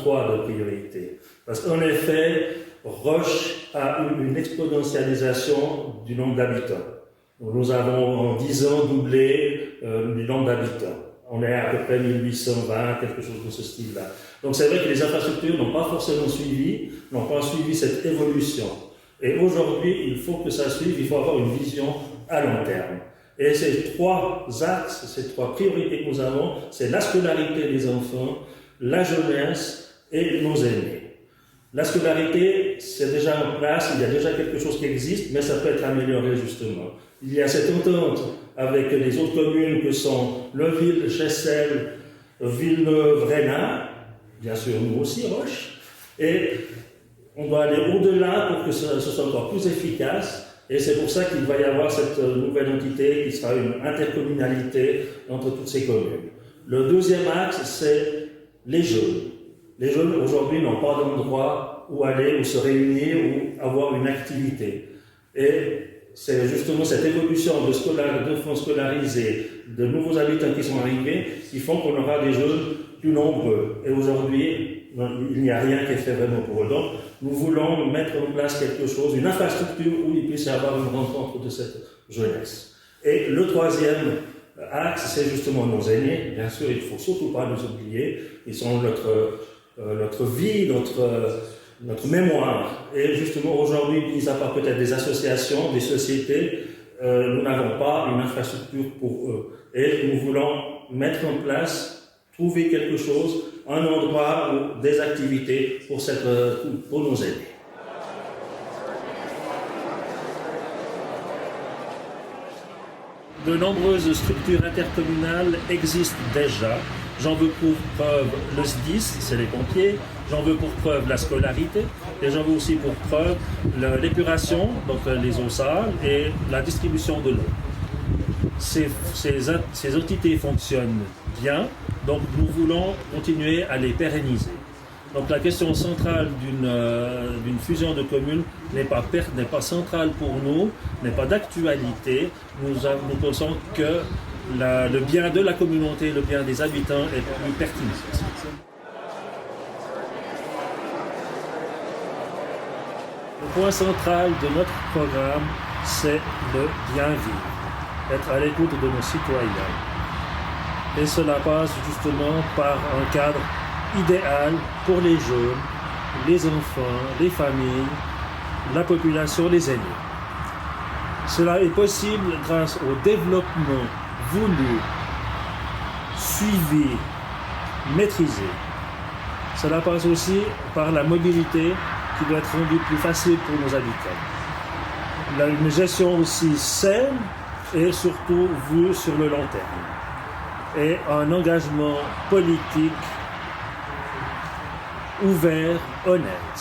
trois de priorité. Parce qu'en effet, Roche a eu une exponentialisation du nombre d'habitants. Nous avons en 10 ans doublé le nombre d'habitants. On est à peu près 1820, quelque chose de ce style-là. Donc c'est vrai que les infrastructures n'ont pas forcément suivi cette évolution. Et aujourd'hui, il faut que ça suive, il faut avoir une vision à long terme. Et ces trois axes, ces trois priorités que nous avons, c'est la scolarité des enfants, la jeunesse et nos aînés. La scolarité, c'est déjà en place, il y a déjà quelque chose qui existe, mais ça peut être amélioré justement. Il y a cette entente avec les autres communes que sont Leuville, Chessel, Villeneuve, Renard, bien sûr nous aussi, Roche, et on doit aller au-delà pour que ce soit encore plus efficace, et c'est pour ça qu'il va y avoir cette nouvelle entité qui sera une intercommunalité entre toutes ces communes. Le deuxième axe, c'est les jeunes. Les jeunes aujourd'hui n'ont pas d'endroit où aller, où se réunir, où avoir une activité. Et c'est justement cette évolution d'enfants scolarisés, de nouveaux habitants qui sont arrivés, qui font qu'on aura des jeunes plus nombreux. Et aujourd'hui, il n'y a rien qui est fait vraiment pour eux. Donc, nous voulons mettre en place quelque chose, une infrastructure où il puisse y avoir une rencontre de cette jeunesse. Et le troisième axe, c'est justement nos aînés. Bien sûr, il ne faut surtout pas nous oublier. Ils sont notre vie, notre mémoire. Et justement, aujourd'hui, mis à part peut-être des associations, des sociétés, nous n'avons pas une infrastructure pour eux. Et nous voulons mettre en place, trouver quelque chose, un endroit ou des activités pour nos aînés. De nombreuses structures intercommunales existent déjà. J'en veux pour preuve le SDIS, c'est les pompiers. J'en veux pour preuve la scolarité. Et j'en veux aussi pour preuve l'épuration, donc les eaux sales, et la distribution de l'eau. Ces entités fonctionnent bien, donc nous voulons continuer à les pérenniser. Donc la question centrale d'une fusion de communes n'est pas centrale pour nous, n'est pas d'actualité. Nous pensons que le bien de la communauté, le bien des habitants est plus pertinent. Le point central de notre programme, c'est le bien vivre, être à l'écoute de nos citoyens. Et cela passe justement par un cadre idéal pour les jeunes, les enfants, les familles, la population, les aînés. Cela est possible grâce au développement voulu, suivi, maîtrisé. Cela passe aussi par la mobilité qui doit être rendue plus facile pour nos habitants. Une gestion aussi saine et surtout vue sur le long terme. Et un engagement politique ouvert, honnête.